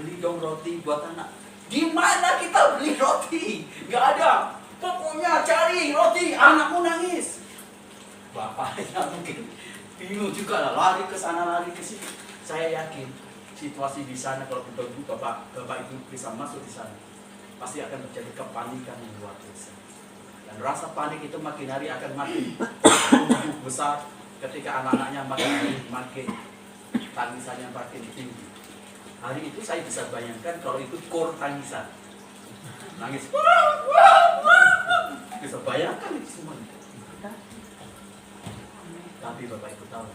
beli dong roti buat anak. Di mana kita beli roti? Gak ada. Pokoknya cari roti, anakmu nangis. Bapaknya mungkin bingung juga lah, lari ke sana, lari ke sini. Saya yakin situasi di sana kalau bapak ibu bisa masuk di sana, pasti akan terjadi kepanikan yang luar biasa. Dan rasa panik itu makin hari akan makin tumbuh besar ketika anak-anaknya makin tangisannya makin tinggi. Hari itu saya bisa bayangkan kalau itu kor tangisan. Nangis. Bisa bayangkan itu semuanya. Tapi Bapak Ibu tahu,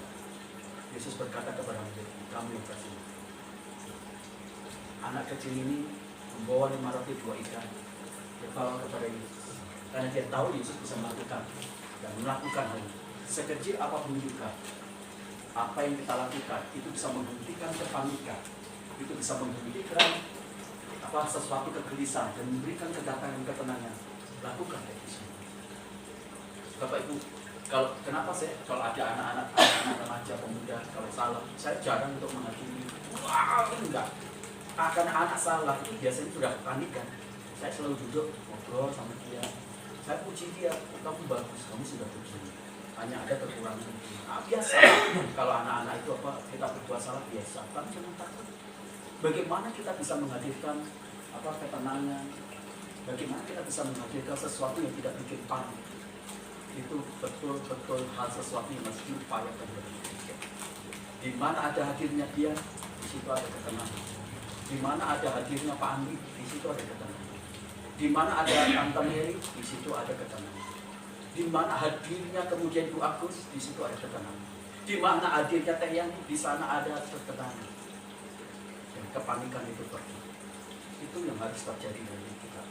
Yesus berkata kepada kamu yang kasih. Anak kecil ini membawa 5 roti 2 ikan. Dia bawa kepada Yesus. Karena dia tahu Yesus bisa melakukan dan melakukan hal ini. Sekecil apapun juga, apa yang kita lakukan itu bisa menghentikan kepanikan, itu bisa menghentikan sesuatu kegelisahan dan memberikan kedatangan ketenangan. Lakukan itu semua. Bapak Ibu, kenapa kalau ada anak-anak remaja pemuda kalau salah, saya jarang untuk menghakimi. Wah, enggak. Karena anak salah itu biasanya sudah panik kan. Saya selalu duduk ngobrol sama dia. Saya puji dia, kamu bagus, kamu sudah begini. Hanya ada kekurangan. Biasa. Kalau anak-anak itu kita berbuat salah biasa. Tapi jangan takut. Bagaimana kita bisa menghadirkan ketenangan, Bagaimana kita bisa menghadirkan sesuatu yang tidak bikin panik? Itu betul-betul hal sesuatu yang harus diupayakan dalam gereja. Di mana ada hadirnya dia, di situ ada ketenangan. Di mana ada hadirnya Pak Andi, di situ ada ketenangan. Di mana ada Tante Mary, di situ ada ketenangan. Di mana hadirnya kemudian Bu Agus, di situ ada ketenangan. Di mana hadirnya Teh Yani, di sana ada ketenangan. Dan kepanikan itu pergi. Itu yang harus terjadi dari kita.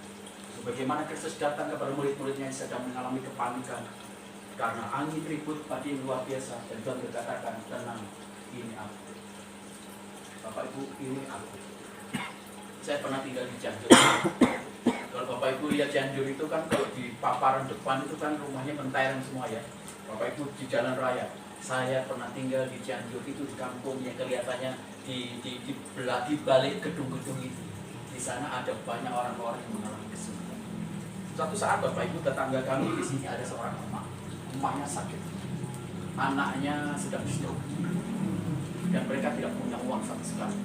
Bagaimana Kristus datang kepada murid-muridnya yang sedang mengalami kepanikan karena angin ribut padi yang luar biasa, dan Tuhan berkatakan, tenang, ini aku. Bapak Ibu, ini aku. Saya pernah tinggal di Cianjur. Kalau Bapak Ibu lihat Cianjur itu kan, kalau di paparan depan itu kan rumahnya mentereng semua ya. Bapak Ibu di jalan raya. Saya pernah tinggal di Cianjur itu, di kampung yang kelihatannya di balik gedung-gedung itu. Di sana ada banyak orang-orang yang mengalami kesulitan. Suatu saat Bapak Ibu, tetangga kami di sini ada seorang emak. Emaknya sakit. Anaknya sedang stroke. Dan mereka tidak punya uang sama sekali.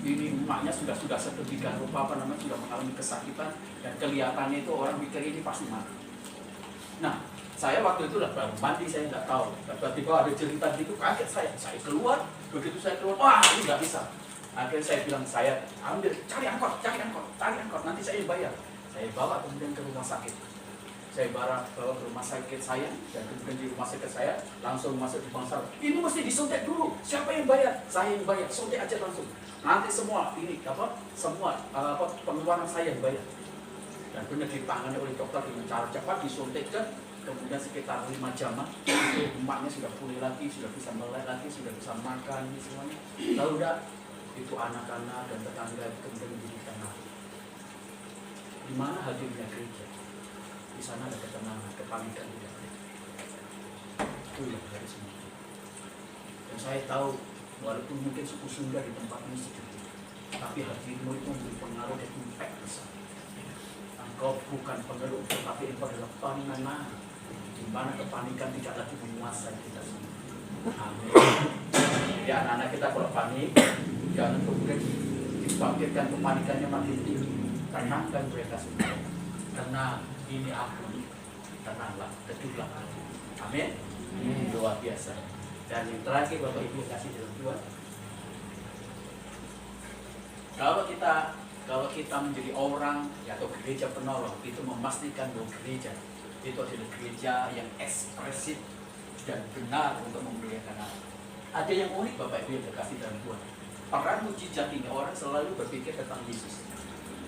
Ini emaknya sudah sedemikian rupa sudah mengalami kesakitan, dan kelihatannya itu orang mikir ini pasti mati. Nah, saya waktu itu lah baru mandi, saya nggak tahu. Tiba-tiba ada cerita gitu, kaget saya keluar. Begitu saya keluar, wah ini nggak bisa. Akhirnya saya bilang, saya ambil, cari angkot, nanti saya bayar. Saya bawa kemudian ke rumah sakit. Saya bawa ke rumah sakit saya, dan kemudian di rumah sakit saya langsung masuk di bangsal. Ini mesti disuntik dulu. Siapa yang bayar? Saya yang bayar. Suntik aja langsung. Nanti semua pengeluaran saya yang bayar. Dan benar ditangani oleh dokter dengan cara cepat, disuntikkan. Kemudian sekitar 5 jam, itu emaknya sudah pulih lagi, sudah bisa melek lagi, sudah bisa makan, semuanya. Lalu itu anak-anak dan tetangga kemudian menjadi tenang. Di mana hadirnya gereja? Di sana ada ketenangan, kepanikan tidak ada. Itu yang dari semua. Dan saya tahu, walaupun mungkin suku Sunda di tempat ini sedikit, tapi hadirmu itu memberi pengaruh dan impact besar. Engkau bukan pengeluh, tetapi engkau adalah penenang, di mana kepanikan tidak lagi menguasai kita semua. Amin. Jadi anak-anak kita kalau panik, jangan kemudian dibangkitkan kepanikannya makin tinggi. Tenangkan mereka semua. Karena ini aku, tenanglah, teduhlah. Amin. Luar biasa. Dan yang terakhir Bapak Ibu kasih dalam Tuhan. Kalau kita menjadi orang atau gereja penolong, itu memastikan bahwa gereja itu adalah gereja yang ekspresif dan benar untuk memuliakan Allah. Ada yang unik Bapak Ibu yang terkasih dalam Tuhan. Peran mujizat ini orang selalu berpikir tentang Yesus.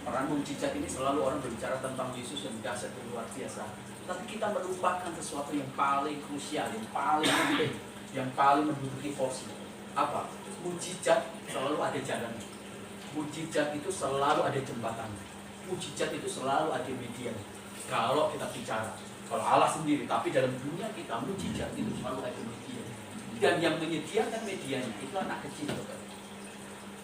Peran mujizat ini selalu orang berbicara tentang Yesus yang dahsyat dan luar biasa. Tapi kita melupakan sesuatu yang paling krusial, yang paling penting, yang paling menduduki porsi. Apa? Mujizat selalu ada jalannya. Mujizat itu selalu ada jembatannya. Mujizat itu selalu ada media. Kalau kita bicara, kalau Allah sendiri, tapi dalam dunia kita mujizat itu selalu ada media. Dan yang menyediakan medianya itu anak kecil.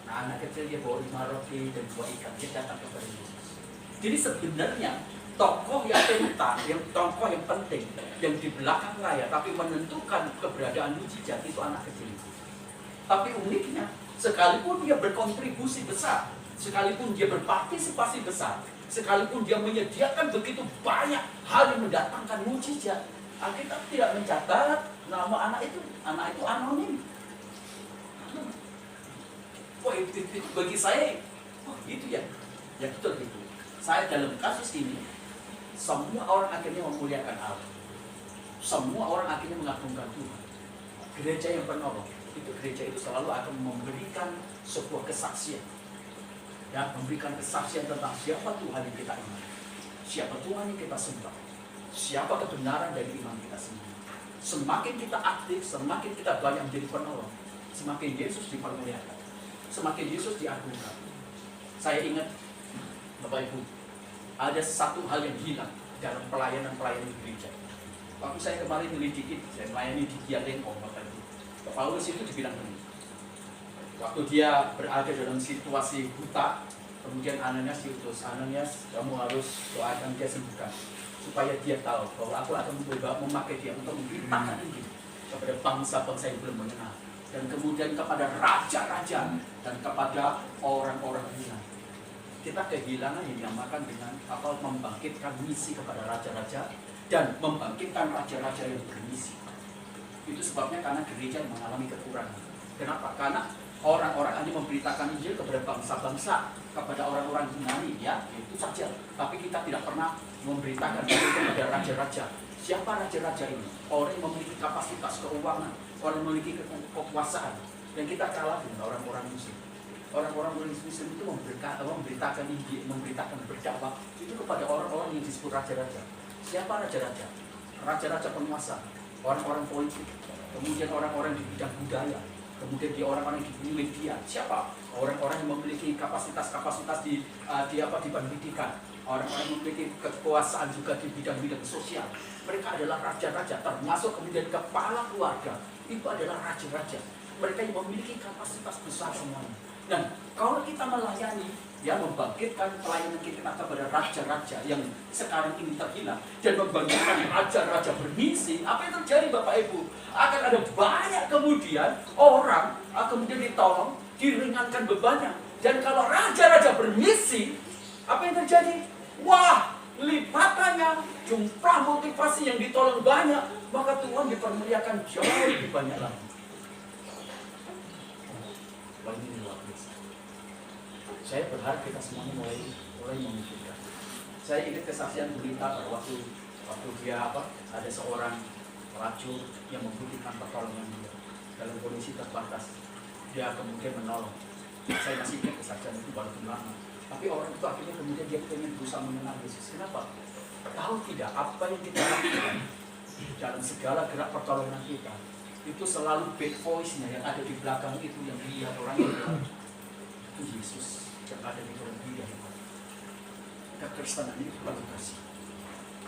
Nah, anak kecil dia bawa 5 roti dan 2 ikan, dia datang kepada Yesus. Jadi sebenarnya tokoh yang penting, yang di belakang layar, tapi menentukan keberadaan mujizat itu anak kecil. Tapi uniknya, sekalipun dia berkontribusi besar, sekalipun dia berpartisipasi besar, sekalipun dia menyediakan begitu banyak hal yang mendatangkan mujizat, Alkitab tidak mencatat nama anak itu anonim. Wah, itu bagi saya, itu ya betul itu. Saya dalam kasus ini, semua orang akhirnya memuliakan Allah. Semua orang akhirnya mengagungkan Tuhan. Gereja yang penolong, gereja itu selalu akan memberikan sebuah kesaksian. Ya, memberikan kesaksian tentang siapa Tuhan yang kita imani, siapa Tuhan yang kita sembah, siapa kebenaran dari iman kita semua. Semakin kita aktif, semakin kita banyak menjadi penolong, semakin Yesus dipermuliakan, semakin Yesus diagungkan. Saya ingat, Bapak Ibu, ada satu hal yang hilang dalam pelayanan gereja. Waktu saya kemarin menyelidiki, saya melayani di Gialenko, Bapak Ibu. Paulus itu dibilang ini. Waktu dia berada dalam situasi buta, kemudian Ananias diutus, Ananias, kamu harus doakan dia sembuhkan, supaya dia tahu bahwa aku akan memakai dia untuk memberitakan Injil kepada bangsa-bangsa yang belum mengenal, dan kemudian kepada raja-raja dan kepada orang-orang hina. kita kehilangan yang dinamakan dengan membangkitkan misi kepada raja-raja dan membangkitkan raja-raja yang bermisi. Itu sebabnya karena gereja mengalami kekurangan. Kenapa? Karena orang-orang hanya memberitakan Injil kepada bangsa-bangsa, kepada orang-orang Yunani, ya itu saja. Tapi kita tidak pernah memberitakan Injil kepada raja-raja. Siapa raja-raja ini? Orang yang memiliki kapasitas keuangan, orang yang memiliki kekuasaan. Dan kita kalah dengan orang-orang Muslim. Orang-orang Muslim itu memberitakan Injil, memberitakan berdakwah itu kepada orang-orang yang disebut raja-raja. Siapa raja-raja? Raja-raja penguasa, orang-orang politik, kemudian orang-orang di bidang budaya, kemudian di orang-orang di bidang media. Siapa? Orang-orang yang memiliki kapasitas di pendidikan, orang-orang yang memiliki kekuasaan juga di bidang-bidang sosial. Mereka adalah raja-raja, termasuk kemudian kepala keluarga. Itu adalah raja-raja. Mereka yang memiliki kapasitas besar semuanya. Dan kalau kita melayani, ya membangkitkan pelayanan kita kepada raja-raja yang sekarang ini terhilang dan membangkitkan raja-raja bermisi, apa yang terjadi Bapak Ibu? Akan ada banyak kemudian orang kemudian ditolong, diringankan bebannya. Dan kalau raja-raja bermisi, apa yang terjadi? Wah, lipatannya jumlah motivasi yang ditolong banyak, maka Tuhan dipermuliakan jauh lebih banyak lagi. Wah, ini luar biasa. Saya berharap kita semuanya mulai memikirkan. Saya ingat kesaksian berita pada waktu dia ada seorang pelacur yang membutuhkan pertolongan dia dalam kondisi terbatas. Dia kemudian menolong. Saya masih ingat kesaksian itu walaupun lama. Tapi orang itu akhirnya kemudian dia ingin berusaha mengenal Yesus. Kenapa? Tahu tidak apa yang kita lakukan dalam segala gerak pertolongan kita itu selalu back voice-nya yang ada di belakang itu yang dilihat orang itu Yesus yang ada di dalam dia. Kekristenan itu penuh kasih.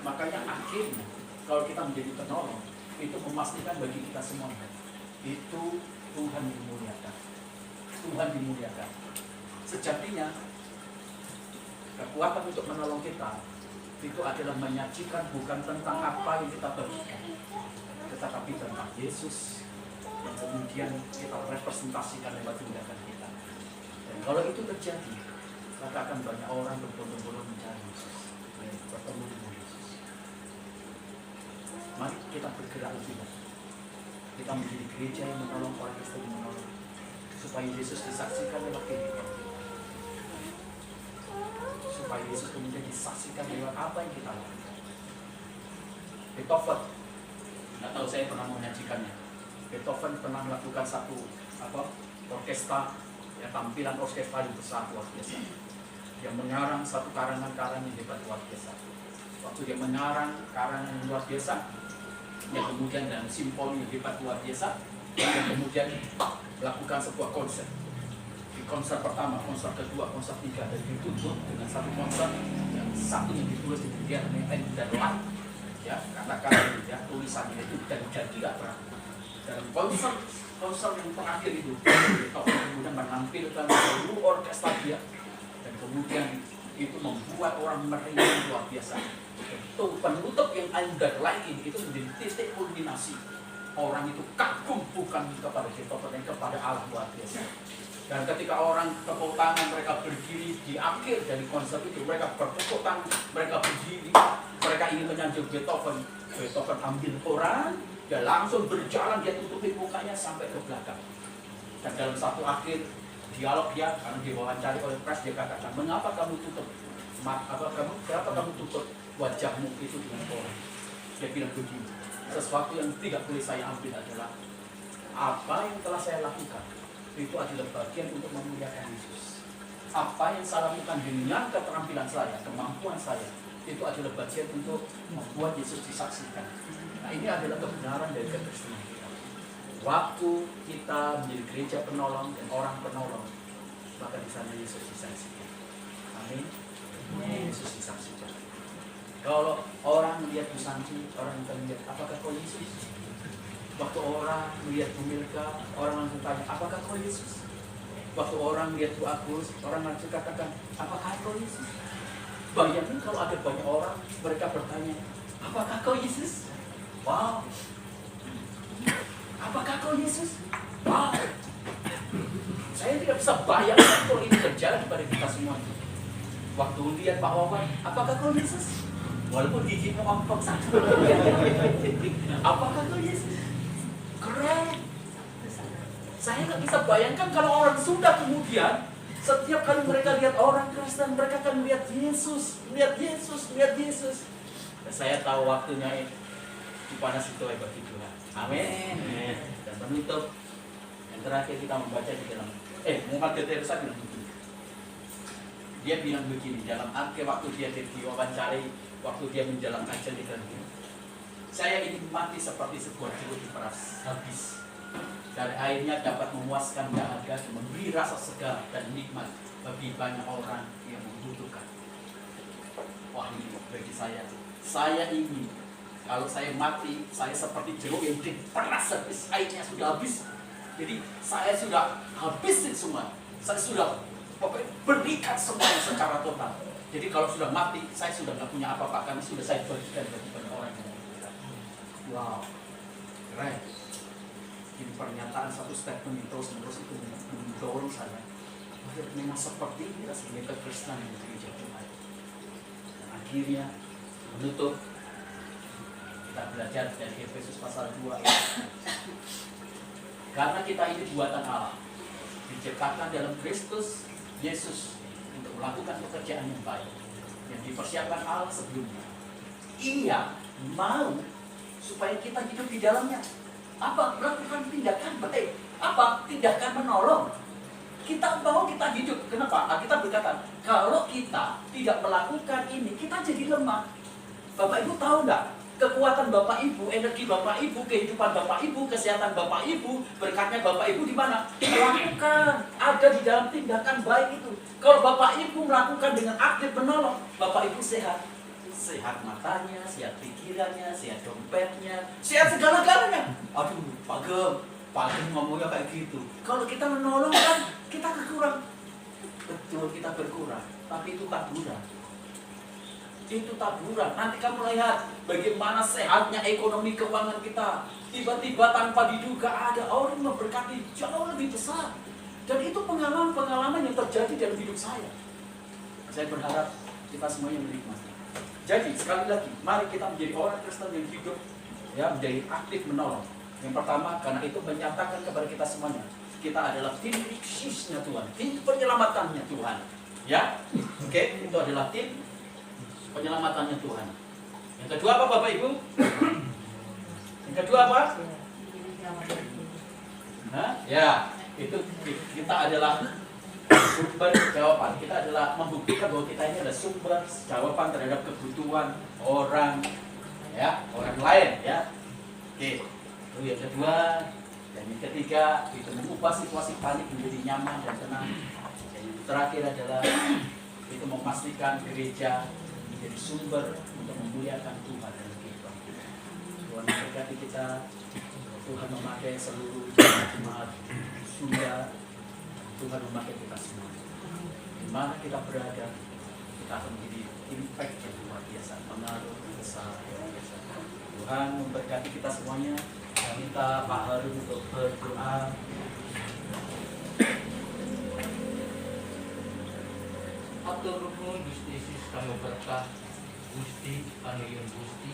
Makanya akhirnya kalau kita menjadi penolong itu memastikan bagi kita semuanya itu Tuhan dimuliakan. Tuhan dimuliakan. Sejatinya kekuatan untuk menolong kita itu adalah menyajikan bukan tentang apa yang kita bagikan, tetapi tentang Yesus yang kemudian kita representasikan lewat tindakan kita. Dan kalau itu terjadi, maka akan banyak orang berbondong-bondong mencari Yesus, bertemu dengan Yesus. Mari kita bergerak lebih banyak. Kita menjadi gereja yang menolong orang Kristen yang menolong, supaya Yesus disaksikan lewat kehidupan kita. Supaya Yesus kemudian disaksikan lewat apa yang kita lakukan. Beethoven, nggak tahu saya pernah menyajikannya. Beethoven pernah melakukan satu orkestra, ya, tampilan orkestra yang besar luar biasa. Dia mengarang satu karangan-karangan yang hebat luar biasa. Waktu dia mengarang karangan yang luar biasa, yang kemudian dalam simfoni yang hebat luar biasa, dan kemudian melakukan sebuah konser. Di konser pertama, konser kedua, konser tiga, dan ditutup dengan satu konser yang satunya ditulis di bagian and dan light, ya, kata-kata ya, tulisannya itu dan jadilah terang. Dalam konser yang terakhir itu, kemudian menampilkan seluruh orkestra dia, dan kemudian itu membuat orang meriang luar biasa. Itu penutup yang underlying itu menjadi titik kulminasi. Orang itu kagum bukan kepada Beethoven dan kepada Allah luar biasa. Dan ketika orang tepuk tangan, mereka berdiri di akhir dari konser itu, mereka bertepuk tangan, mereka berdiri, mereka ingin menyanjung Beethoven. Beethoven ambil koran, dia langsung berjalan, dia tutupi mukanya sampai ke belakang. Dan dalam satu akhir dialog dia, karena diwawancari oleh pers, dia katakan, mengapa kamu tutup wajahmu itu dengan koran? Dia bilang begini, sesuatu yang tidak boleh saya ambil adalah apa yang telah saya lakukan itu adalah bagian untuk memuliakan Yesus. Apa yang saya lakukan dengan keterampilan saya, kemampuan saya, itu adalah bagian untuk membuat Yesus disaksikan. Nah, ini adalah kebenaran dari kekristenan kita. Waktu kita menjadi gereja penolong dan orang penolong, maka di sana Yesus disaksikan. Amin. Yesus disaksikan. Kalau orang melihat Bu Santi, orang akan melihat apakah kau Yesus? Waktu orang melihat Bu Milka, orang langsung tanya, apakah kau Yesus? Waktu orang melihat Bu Agus, orang langsung katakan, apakah kau Yesus? Bayangin kalau ada banyak orang, mereka bertanya, apakah kau Yesus? Wow. Apakah kau Yesus? Wow. Saya tidak bisa bayangkan kalau ini terjadi pada kita semua. Waktu lihat Pak Wawan, apakah kau Yesus? Walaupun giginya ompong satu. Apakah kau Yesus? Keren. Saya nggak bisa bayangkan kalau orang Sunda kemudian setiap kali mereka lihat orang Kristen, mereka akan melihat Yesus, melihat Yesus, melihat Yesus. Dan saya tahu waktunya di panas itu hebat itu. Amin. Dan menutup yang terakhir kita membaca di dalam Muhammad Teresa bilang begini. Dia bilang begini dalam akhir waktu dia diwawancari, waktu dia menjalankan cerita ini. Saya ingin mati seperti sebuah jeruk diperas habis. Dari airnya dapat memuaskan dahaga dan memberi rasa segar dan nikmat bagi banyak orang yang membutuhkan. Wah, ini bagi saya. Saya ingin kalau saya mati, saya seperti jeruk yang diperas habis, airnya sudah habis. Jadi saya sudah habisin semua. Saya sudah berikan semuanya secara total. Jadi kalau sudah mati, saya sudah nggak punya apa-apa karena sudah saya berikan bagi banyak orang yang membutuhkan. Wow, keren. Ini pernyataan satu statement yang terus-menerus itu mendorong saya. Memang seperti ini rasanya kekristenan yang gereja Tuhan. Dan akhirnya menutup, kita belajar dari Efesus pasal 2 ayat. Karena kita ini buatan Allah, diciptakan dalam Kristus Yesus untuk melakukan pekerjaan yang baik yang dipersiapkan Allah sebelumnya. Ia mau supaya kita hidup di dalamnya. Apa? Melakukan tindakan baik. Apa? Tindakan menolong. Kita mau kita hidup. Kenapa? Kita berkata, kalau kita tidak melakukan ini, kita jadi lemah. Bapak Ibu tahu nggak? Kekuatan Bapak Ibu, energi Bapak Ibu, kehidupan Bapak Ibu, kesehatan Bapak Ibu, berkatnya Bapak Ibu di mana? Melakukan. Ada di dalam tindakan baik itu. Kalau Bapak Ibu melakukan dengan aktif menolong, Bapak Ibu sehat. Sehat matanya, sehat pikirannya, sehat dompetnya, sehat segala-galanya. Aduh, Pak Gem ngomongnya kayak gitu. Kalau kita menolong kan, kita berkurang. Betul, kita berkurang. Tapi itu taburan. Itu taburan. Nanti kamu lihat bagaimana sehatnya ekonomi keuangan kita. Tiba-tiba tanpa diduga ada orang yang memberkati jauh lebih besar. Dan itu pengalaman-pengalaman yang terjadi dalam hidup saya. Saya berharap kita semuanya menikmati. Jadi sekali lagi, mari kita menjadi orang Kristen yang hidup, ya, menjadi aktif menolong. Yang pertama, karena itu menyatakan kepada kita semuanya, kita adalah tim khususnya Tuhan, tim penyelamatannya Tuhan. Ya, oke, itu adalah tim penyelamatannya Tuhan. Yang kedua apa, Bapak Ibu? Yang kedua apa? Ya, itu kita adalah sumber jawaban. Kita adalah membuktikan bahwa kita ini adalah sumber jawaban terhadap kebutuhan orang, ya, orang lain, ya. Oke, itu yang kedua. Dan yang ketiga, itu mengubah situasi panik menjadi nyaman dan tenang. Dan yang terakhir adalah itu memastikan gereja menjadi sumber untuk memuliakan Tuhan dan kehidupan kita. Tuhan memberkati kita. Tuhan memakai seluruh jemaat Sunda. Tuhan memakai kita semua. Di mana kita berada, kita akan menjadi impact yang luar biasa, pengaruh yang besar yang biasa. Tuhan memberkati kita semuanya. Saya minta Pak Harun untuk berdoa. Atur nuhun Gusti Yesus kami berkah Gusti anu yeun Gusti.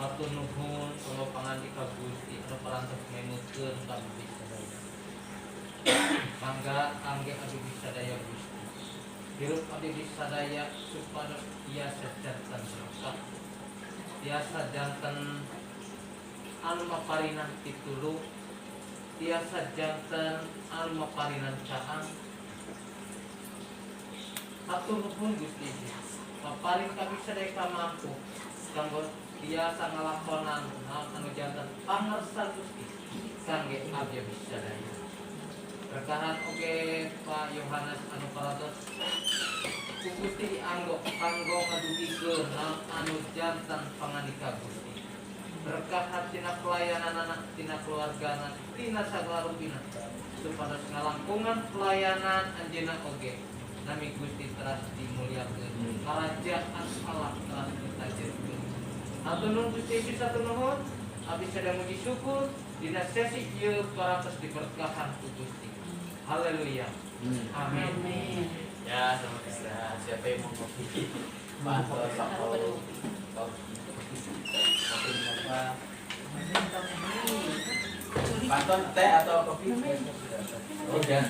Atur nuhun kalau pangandika Gusti anu parantos memutkeun kami bisa daya. Mangga angge adu bisa daya Gusti. Hirup adu bisa daya supados tiasa janten berkah. Tiasa janten anu maparinan pituluh. Tiasa janten anu maparinan caang. Atur nuhun Gusti Yesus. Paparing kami sadaya mampu kanggo tiasa ngalakonan hal anu janten pangarsan Gusti kangge abdi bisa daya. Berkahan oge Pak Yohanes anu paratos ku Gusti dianggo kanggo ngadugikeun hal anu janten pangandika Gusti. Berkah tina pelayanan anak, tina keluargana, tina sagala rupina supados ngalangkungan pelayanan anjeunna oge nami Gusti teras dimuliakeun. Karajaan Allah teras ditajeurkeun. Atur nuhun Gusti Yesus, atur nuhun. Abdi sadaya muji syukur dina sesi ieu parantos diberkahan ku Gusti. Haleluya. Amin. Amin. Ya, selamat istirahat. siapa yang mau kopi? Bantu atau kopi apa? Bantu teh atau kopi? Udah.